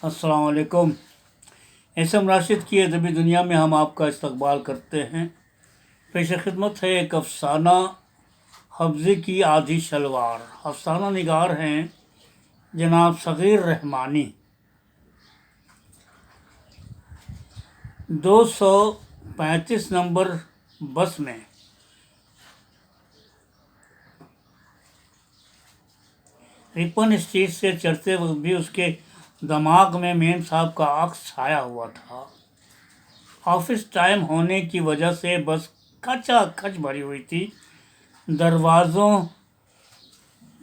السلام علیکم۔ اسم راشد کی ادبی دنیا میں ہم آپ کا استقبال کرتے ہیں۔ پیش خدمت ہے ایک افسانہ، حفظی کی آدھی شلوار۔ افسانہ نگار ہیں جناب صغیر رحمانی۔ 235 نمبر بس میں رپن اسٹریٹ سے چڑھتے وقت بھی اس کے دماغ میں میم صاحب کا عکس چھایا ہوا تھا۔ آفس ٹائم ہونے کی وجہ سے بس کھچا کھچ بھری ہوئی تھی۔ دروازوں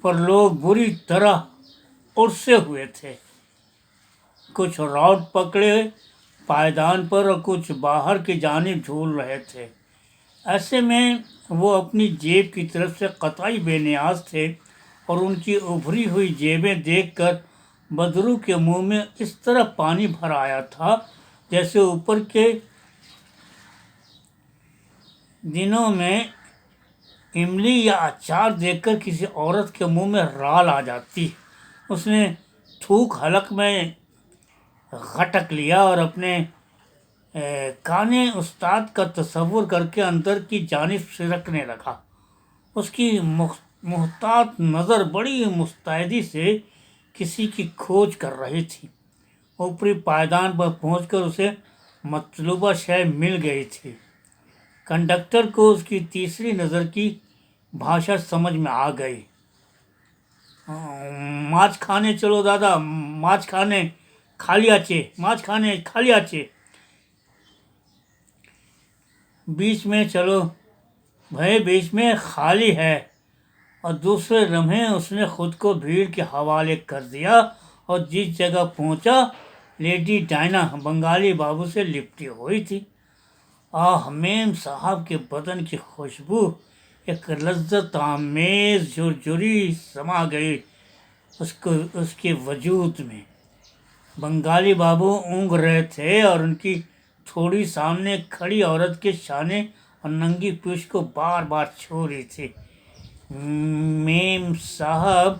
پر لوگ بری طرح اڑسے ہوئے تھے، کچھ راؤٹ پکڑے پائیدان پر اور کچھ باہر کی جانب جھول رہے تھے۔ ایسے میں وہ اپنی جیب کی طرف سے قطعی بے نیاز تھے اور ان کی ابھری ہوئی جیبیں دیکھ کر بدرو کے منہ میں اس طرح پانی بھر آیا تھا جیسے اوپر کے دنوں میں املی یا اچار دیکھ کر کسی عورت کے منہ میں رال آ جاتی۔ اس نے تھوک حلق میں غٹک لیا اور اپنے کانے استاد کا تصور کر کے اندر کی جانب سرکنے لگا۔ اس کی محتاط نظر بڑی مستعدی سے کسی کی کھوج کر رہی تھی۔ اوپری پائیدان پر پہنچ کر اسے مطلوبہ شے مل گئی تھی۔ کنڈکٹر کو اس کی تیسری نظر کی بھاشا سمجھ میں آ گئی۔ ماچھ کھانے چلو دادا، ماچھ کھانے خالی آچے، ماچھ کھانے خالی آچے۔ بیچ میں چلو بھائی، بیچ میں خالی ہے۔ اور دوسرے لمحے اس نے خود کو بھیڑ کے حوالے کر دیا اور جس جگہ پہنچا لیڈی ڈائنا بنگالی بابو سے لپٹی ہوئی تھی۔ آہ، میم صاحب کے بدن کی خوشبو ایک لذت آمیز جھرجھری سما گئی اس کے وجود میں۔ بنگالی بابو اونگ رہے تھے اور ان کی تھوڑی سامنے کھڑی عورت کے شانے اور ننگی پوچھ کو بار بار چھو رہی تھی۔ میم صاحب،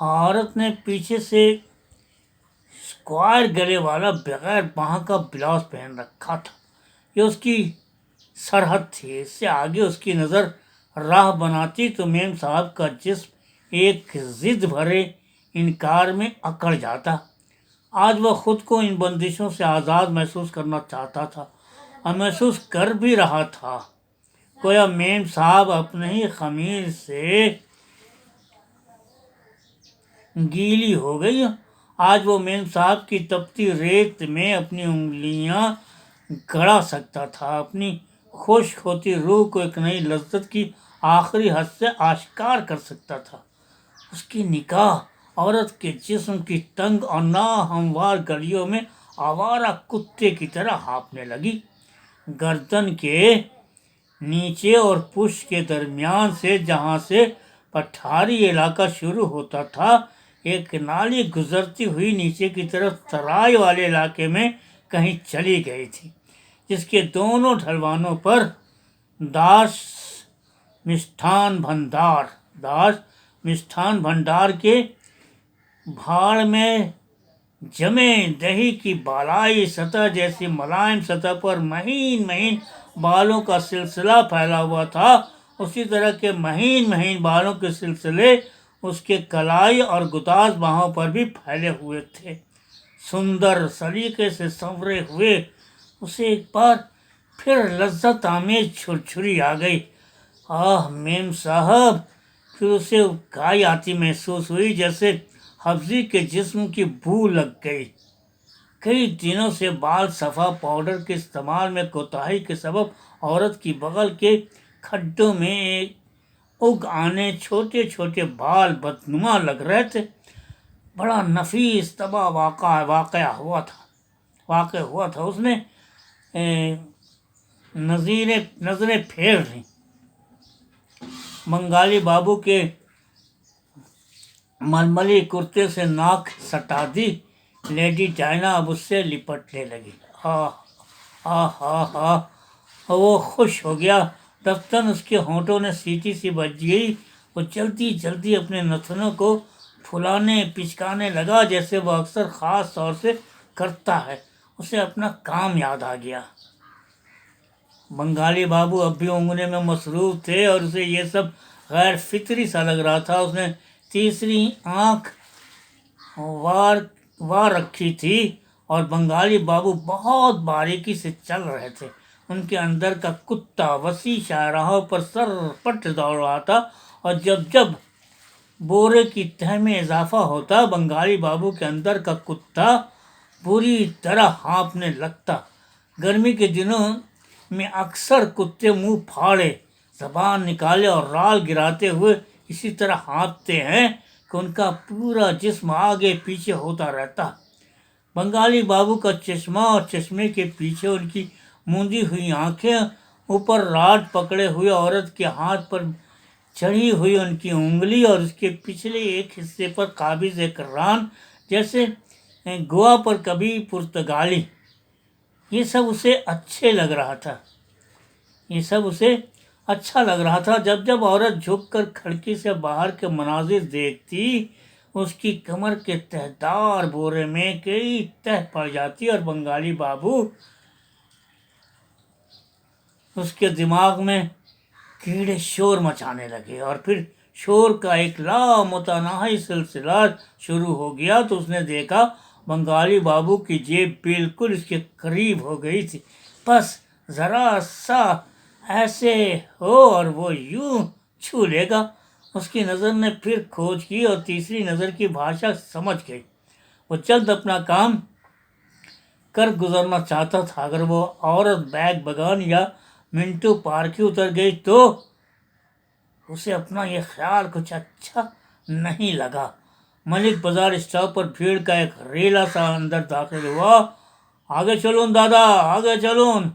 عورت نے پیچھے سے اسکوائر گلے والا بغیر باہ کا بلاؤز پہن رکھا تھا۔ یہ اس کی سرحد تھی، اس سے آگے اس کی نظر راہ بناتی تو میم صاحب کا جسم ایک ضد بھرے انکار میں اکڑ جاتا۔ آج وہ خود کو ان بندشوں سے آزاد محسوس کرنا چاہتا تھا اور محسوس کر بھی رہا تھا۔ گویا میم صاحب اپنے ہی خمیر سے گیلی ہو گئی۔ آج وہ میم صاحب کی تپتی ریت میں اپنی انگلیاں گڑا سکتا تھا، اپنی خشک ہوتی روح کو ایک نئی لذت کی آخری حد سے آشکار کر سکتا تھا۔ اس کی نگاہ عورت کے جسم کی تنگ اور ناہموار گلیوں میں آوارہ کتے کی طرح ہانپنے لگی۔ گردن کے نیچے اور پشت کے درمیان سے جہاں سے پٹھاری علاقہ شروع ہوتا تھا، ایک نالی گزرتی ہوئی نیچے کی طرف ترائی والے علاقے میں کہیں چلی گئی تھی، جس کے دونوں ڈھلوانوں پر داش مشٹھان بھنڈار کے بھاڑ میں جمے دہی کی بالائی سطح جیسی ملائم سطح پر مہین مہین بالوں کا سلسلہ پھیلا ہوا تھا۔ اسی طرح کے مہین مہین بالوں کے سلسلے اس کے کلائی اور گداز باہوں پر بھی پھیلے ہوئے تھے۔ سندر سلیقے سے سنورے ہوئے اسے ایک بار پھر لذت آمیز جھرجھری آ گئی۔ آہ میم صاحب، پھر اسے اکائی آتی محسوس ہوئی، جیسے حفظی کے جسم کی بو لگ گئی۔ کئی دنوں سے بال صفا پاؤڈر کے استعمال میں کوتاہی کے سبب عورت کی بغل کے کھڈوں میں اگ آنے چھوٹے چھوٹے بال بدنما لگ رہے تھے۔ بڑا نفیس طبع واقع ہوا تھا۔ اس نے نظریں پھیر لیں، بنگالی بابو کے ململی کرتے سے ناک سٹا دی۔ لیڈی ڈائنا اب اس سے لپٹنے لگی۔ وہ خوش ہو گیا۔ رفتاً اس کے ہونٹوں نے سیٹی سی بج گئی۔ وہ جلدی جلدی اپنے نتنوں کو پھلانے پچکانے لگا جیسے وہ اکثر خاص طور سے کرتا ہے۔ اسے اپنا کام یاد آ گیا۔ بنگالی بابو اب بھی اونگنے میں مصروف تھے اور اسے یہ سب غیر فطری سا لگ رہا تھا۔ اس نے تیسری آنکھ وار رکھی تھی اور بنگالی بابو بہت باریکی سے چل رہے تھے۔ ان کے اندر کا کتا وسیع شاہراہوں پر سر پٹ دوڑ رہا تھا، اور جب جب بورے کی تہ میں اضافہ ہوتا بنگالی بابو کے اندر کا کتا بری طرح ہانپنے لگتا۔ گرمی کے دنوں میں اکثر کتے منہ پھاڑے زبان نکالے اور رال گراتے ہوئے اسی طرح ہانپتے ہیں کہ ان کا پورا جسم آگے پیچھے ہوتا رہتا۔ بنگالی بابو کا چشمہ اور چشمے کے پیچھے ان کی موندی ہوئی آنکھیں، اوپر راڈ پکڑے ہوئے عورت کے ہاتھ پر چڑھی ہوئی ان کی انگلی اور اس کے پچھلے ایک حصے پر قابض کران جیسے گوا پر کبھی پرتگالی، یہ سب اسے اچھے لگ رہا تھا۔ یہ سب اسے اچھا لگ رہا تھا۔ جب جب عورت جھک کر کھڑکی سے باہر کے مناظر دیکھتی، اس کی کمر کے تہدار بورے میں کئی تہ پڑ جاتی اور بنگالی بابو اس کے دماغ میں کیڑے شور مچانے لگے، اور پھر شور کا ایک لامتناہی سلسلہ شروع ہو گیا تو اس نے دیکھا بنگالی بابو کی جیب بالکل اس کے قریب ہو گئی تھی۔ بس ذرا سا ایسے ہو اور وہ یوں چھو لے گا۔ اس کی نظر نے پھر کھوج کی اور تیسری نظر کی بھاشا سمجھ گئی۔ وہ جلد اپنا کام کر گزرنا چاہتا تھا۔ اگر وہ عورت بیگ بگان یا منٹو پارک اتر گئی تو اسے اپنا یہ خیال کچھ اچھا نہیں لگا۔ ملک بازار اسٹاپ پر بھیڑ کا ایک ریلا سا اندر داخل ہوا۔ آگے چلون دادا، آگے چلون۔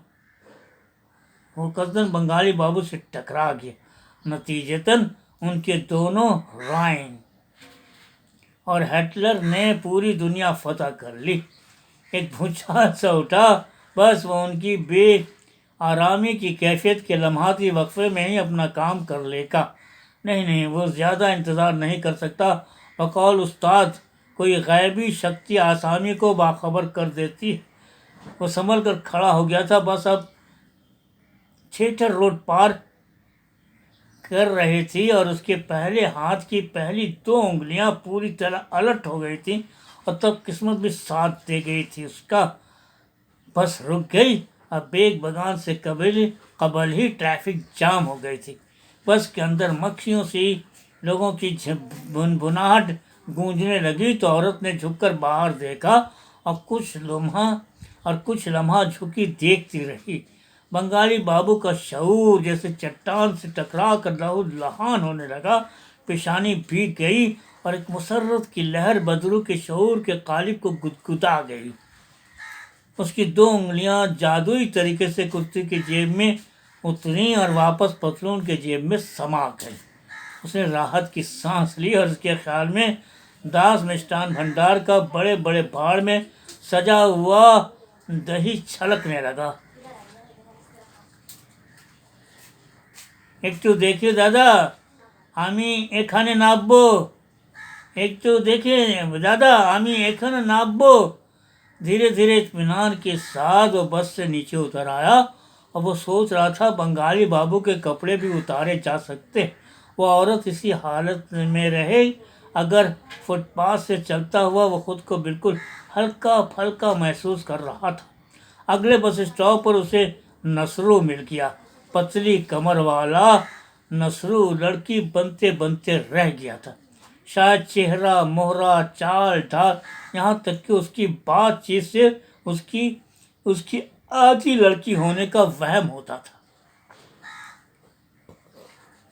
وہ قصداً بنگالی بابو سے ٹکرا گیا۔ نتیجتاً ان کے دونوں رائن اور ہٹلر نے پوری دنیا فتح کر لی۔ ایک بھونچال سا اٹھا۔ بس وہ ان کی بے آرامی کی کیفیت کے لمحاتی وقفے میں ہی اپنا کام کر لے گا۔ نہیں، وہ زیادہ انتظار نہیں کر سکتا۔ بقول استاد کوئی غیبی شکتی آسامی کو باخبر کر دیتی۔ وہ سنبھل کر کھڑا ہو گیا تھا۔ بس اب تھیٹر روڈ پار کر رہی تھی اور اس کے پہلے ہاتھ کی پہلی 2 انگلیاں پوری طرح الٹ ہو گئی تھیں، اور تب قسمت بھی ساتھ دے گئی تھی اس کا۔ بس رک گئی۔ اب بیگ بگان سے قبل ہی ٹریفک جام ہو گئی تھی۔ بس کے اندر مکھیوں سی لوگوں کی بھنبھناہٹ گونجنے لگی تو عورت نے جھک کر باہر دیکھا اور کچھ لمحہ جھکی دیکھتی رہی۔ بنگالی بابو کا شعور جیسے چٹان سے ٹکرا کر لہو لہان ہونے لگا۔ پیشانی بھیگ گئی اور ایک مسرت کی لہر بدرو کے شعور کے قالب کو گدگدا گئی۔ اس کی 2 انگلیاں جادوئی طریقے سے کرتی کی جیب میں اتریں اور واپس پتلون کے جیب میں سما گئی۔ اس نے راحت کی سانس لی اور اس کے خیال میں داس مشٹان بھنڈار کا بڑے بڑے بھاڑ میں سجا ہوا دہی چھلکنے لگا۔ ایکٹو دیکھیے دادا، آمی ایکھانے ناببو۔ ایکٹو دیکھیے دادا، آمی ایکھانے ناببو۔ دھیرے دھیرے اطمینان کے ساتھ وہ بس سے نیچے اتر آیا، اور وہ سوچ رہا تھا بنگالی بابو کے کپڑے بھی اتارے جا سکتے۔ وہ عورت اسی حالت میں رہے اگر فٹ پاتھ سے چلتا ہوا وہ خود کو بالکل ہلکا پھلکا محسوس کر رہا تھا۔ اگلے بس اسٹاپ پر اسے نصرو مل گیا۔ پتلی کمر والا نصرو لڑکی بنتے بنتے رہ گیا تھا۔ شاید چہرہ، مہرہ، چال ڈھال، یہاں تک کہ اس کی بات چیت سے اس کی آدھی لڑکی ہونے کا وہم ہوتا تھا،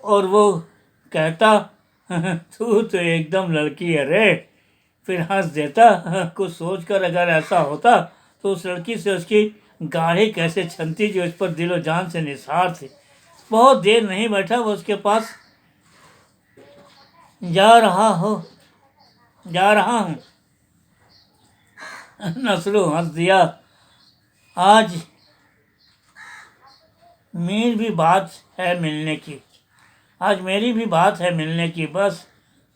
اور وہ کہتا تو ایک دم لڑکی ہے رے، پھر ہنس دیتا۔ کچھ سوچ کر اگر ایسا ہوتا تو اس لڑکی سے اس کی گاڑھی کیسے چھنتی جو اس پر دل و جان سے نثار تھی۔ بہت دیر نہیں بیٹھا وہ اس کے پاس۔ جا رہا ہوں۔ نصرو ہنس دیا۔ آج میری بھی بات ہے ملنے کی۔ بس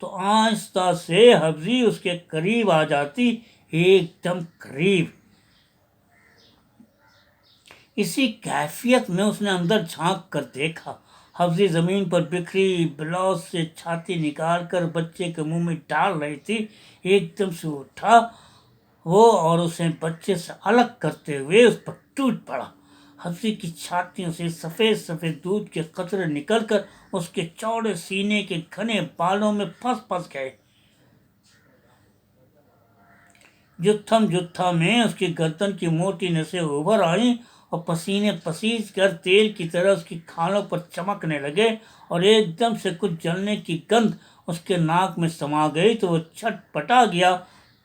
تو آہستہ سے حفظی اس کے قریب آ جاتی، ایک دم قریب۔ اسی کیفیت میں اس نے اندر جھانک کر دیکھا۔ حفظی زمین پر بکھری بلاؤز سے چھاتی نکال کر بچے کے منہ میں ڈال رہی تھی۔ ایک دم سے اٹھا وہ اور اسے بچے سے الگ کرتے ہوئے اس پر ٹوٹ پڑا۔ حفظی کی چھاتیوں سے سفید سفید دودھ کے قطرے نکل کر اس کے چوڑے سینے کے گھنے بالوں میں پھنس گئے۔ جتھم جتھا میں اس کی گردن کی موٹی نسیں ابھر آئیں اور پسینے پسیج کر تیل کی طرح اس کی کھالوں پر چمکنے لگے، اور ایک دم سے کچھ جلنے کی گندھ اس کے ناک میں سما گئی تو وہ چھٹ پٹا گیا،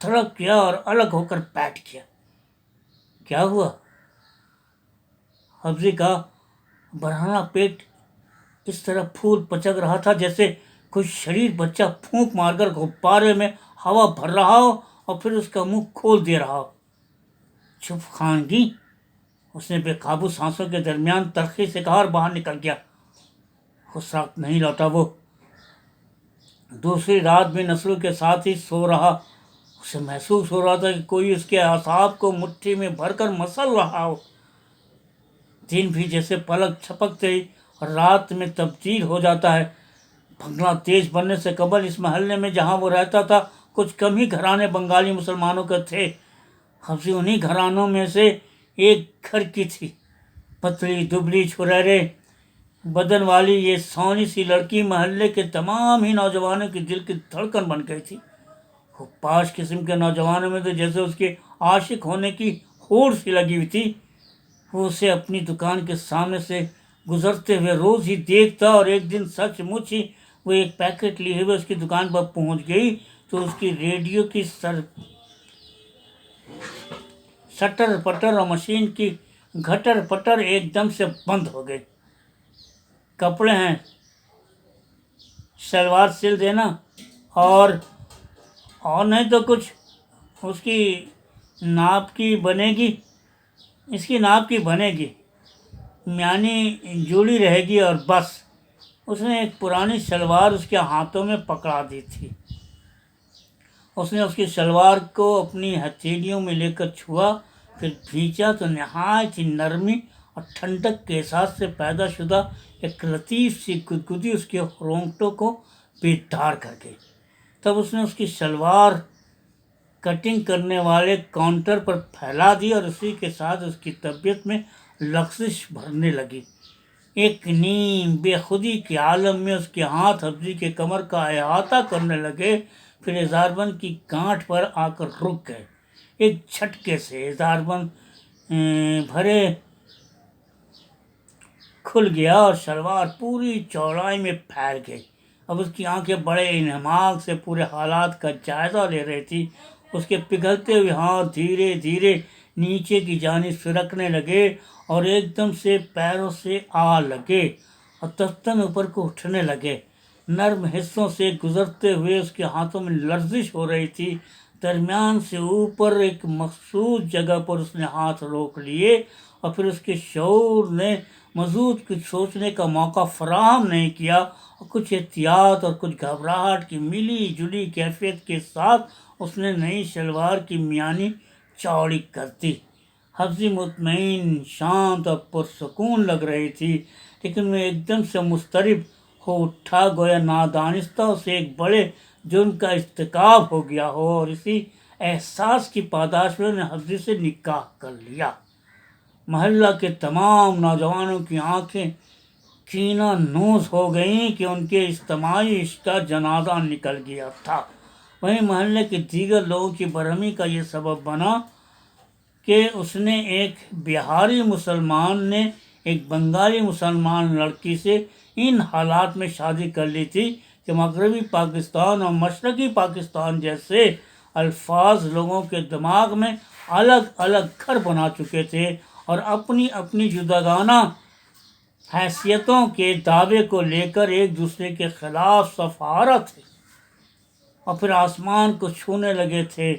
تھڑپ گیا اور الگ ہو کر بیٹھ گیا۔ کیا ہوا؟ حفظی کا برہنہ پیٹ اس طرح پھول پچک رہا تھا جیسے کوئی شریر بچہ پھونک مار کر غبارے میں ہوا بھر رہا ہو اور پھر اس کا منہ کھول دے رہا ہو۔ چپ خانگی، اس نے بے قابو سانسوں کے درمیان تلخی سے کہا اور باہر نکل گیا۔ اس رات نہیں لوٹا وہ۔ دوسری رات بھی نسرو کے ساتھ ہی سو رہا۔ اسے محسوس ہو رہا تھا کہ کوئی اس کے اعصاب کو مٹھی میں بھر کر مسل رہا ہو۔ دن بھی جیسے پلک چھپکتے ہی رات میں تبدیل ہو جاتا ہے۔ بنگلہ دیش بننے سے قبل اس محلے میں جہاں وہ رہتا تھا کچھ کم ہی گھرانے بنگالی مسلمانوں کے تھے۔ حفظی انہی گھرانوں میں سے ایک گھر کی تھی۔ پتلی دبلی چھریرے بدن والی یہ سونی سی لڑکی محلے کے تمام ہی نوجوانوں کی دل کی دھڑکن بن گئی تھی۔ وہ پاش قسم کے نوجوانوں میں تو جیسے اس کے عاشق ہونے کی ہوڑ سی لگی ہوئی تھی۔ وہ اسے اپنی دکان کے سامنے سے گزرتے ہوئے روز ہی دیکھتا، اور ایک دن سچ مچ ہی وہ ایک پیکٹ لیے ہوئے اس کی دکان پر پہنچ گئی تو اس کی ریڈیو کی سٹر پٹر اور مشین کی گھٹر پٹر ایک دم سے بند ہو گئے۔ کپڑے ہیں، شلوار سل دینا، اور نہیں تو کچھ اس کی ناپ کی بنے گی، اس کی ناپ کی بنے گی، میانی جوڑی رہے گی اور بس۔ اس نے ایک پرانی شلوار اس کے ہاتھوں میں پکڑا دی تھی۔ اس نے اس کی شلوار کو اپنی ہتھیلیوں میں لے کر چھوا، پھر بھینچا تو نہایت ہی نرمی اور ٹھنڈک کے احساس سے پیدا شدہ ایک لطیف سی گدگدی اس کے رونگٹوں کو بیدار کر گئی۔ تب اس نے اس کی شلوار کٹنگ کرنے والے کاؤنٹر پر پھیلا دی اور اسی کے ساتھ اس کی طبیعت میں لغزش بھرنے لگی۔ ایک نیم بے خودی کے عالم میں اس کے ہاتھ حفظی کے کمر کا احاطہ کرنے لگے، پھر ہزاربند کی گانٹھ پر آ کر رک گئے۔ ایک جھٹکے سے ہزاربند بھرے کھل گیا اور شلوار پوری چوڑائی میں پھیل گئی۔ اب اس کی آنکھیں بڑے انہماک سے پورے حالات کا جائزہ لے رہی تھی۔ اس کے پگھلتے ہوئے ہاتھ دھیرے دھیرے نیچے کی جانب سرکنے لگے اور ایک دم سے پیروں سے آ لگے اور تفتن اوپر کو اٹھنے لگے۔ نرم حصوں سے گزرتے ہوئے اس کے ہاتھوں میں لرزش ہو رہی تھی۔ درمیان سے اوپر ایک مخصوص جگہ پر اس نے ہاتھ روک لیے اور پھر اس کے شعور نے مزید کچھ سوچنے کا موقع فراہم نہیں کیا، اور کچھ احتیاط اور کچھ گھبراہٹ کی ملی جلی کیفیت کے ساتھ اس نے نئی شلوار کی میانی چوڑی کر دی۔ حفظی مطمئن، شانت اور پرسکون لگ رہی تھی، لیکن وہ ایک دم سے مضطرب ہو اٹھا، گویا نادانستہ اسے ایک بڑے جرم کا ارتکاب ہو گیا ہو، اور اسی احساس کی پاداش میں انہیں حفظی سے نکاح کر لیا۔ محلہ کے تمام نوجوانوں کی آنکھیں کینہ نوز ہو گئیں کہ ان کے اجتماعی عشق کا جنازہ نکل گیا تھا۔ وہیں محلے کے دیگر لوگوں کی برہمی کا یہ سبب بنا کہ اس نے ایک بہاری مسلمان نے ایک بنگالی مسلمان لڑکی سے ان حالات میں شادی کر لی تھی کہ مغربی پاکستان اور مشرقی پاکستان جیسے الفاظ لوگوں کے دماغ میں الگ الگ گھر بنا چکے تھے اور اپنی اپنی جداگانہ حیثیتوں کے دعوے کو لے کر ایک دوسرے کے خلاف صف آرا تھے، اور پھر آسمان کو چھونے لگے تھے۔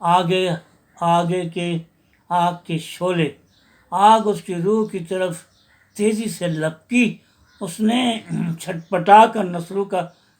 آگ کے شعلے، آگ اس کی روح کی طرف تیزی سے لپکی۔ اس نے چھٹپٹا کر نسرو کا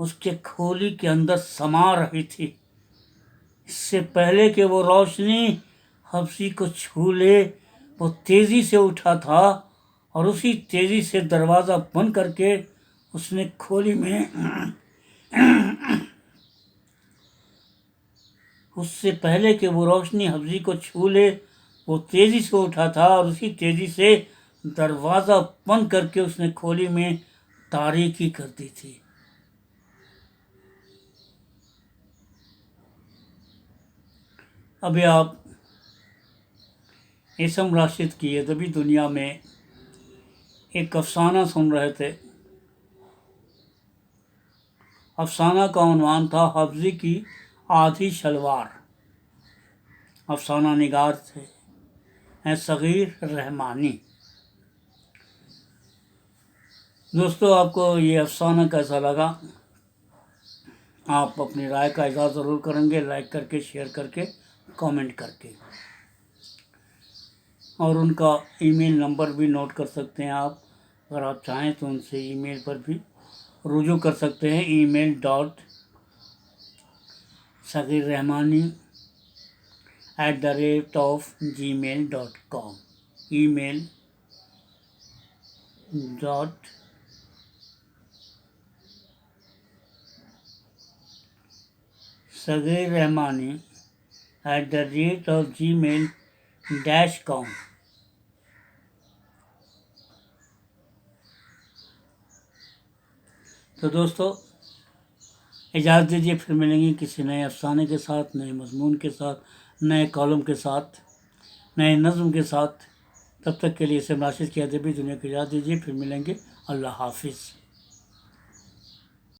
اس کے کھولی کے اندر سما رہی تھی۔ اس سے پہلے کہ وہ روشنی حبشی کو چھو لے وہ تیزی سے اٹھا تھا اور اسی تیزی سے دروازہ بند کر کے اس نے کھولی میں اس سے پہلے کہ وہ روشنی حبشی کو چھو لے وہ تیزی سے اٹھا تھا اور اسی تیزی سے دروازہ بند کر کے اس نے کھولی میں تاریکی کر دی تھی۔ ابھی آپ اسم راشد کی ادبی دنیا میں ایک افسانہ سن رہے تھے۔ افسانہ کا عنوان تھا حبشی کی آدھی شلوار۔ افسانہ نگار تھے صغیر رحمانی۔ دوستو، آپ کو یہ افسانہ کیسا لگا؟ آپ اپنی رائے کا اظہار ضرور کریں گے، لائک کر کے، شیئر کر کے، کامنٹ کر کے، اور ان کا ای میل نمبر بھی نوٹ کر سکتے ہیں آپ، اگر آپ چاہیں تو ان سے ای میل پر بھی رجوع کر سکتے ہیں۔ email.sagirrahmani@gmail.com email.sagirrahmani@gmail.com۔ تو دوستو، اجازت دیجیے، پھر ملیں گے کسی نئے افسانے کے ساتھ، نئے مضمون کے ساتھ، نئے کالم کے ساتھ، نئے نظم کے ساتھ۔ تب تک کے لیے اسم راشد کی ادبی دنیا کی اجازت دیجیے، پھر ملیں گے۔ اللہ حافظ۔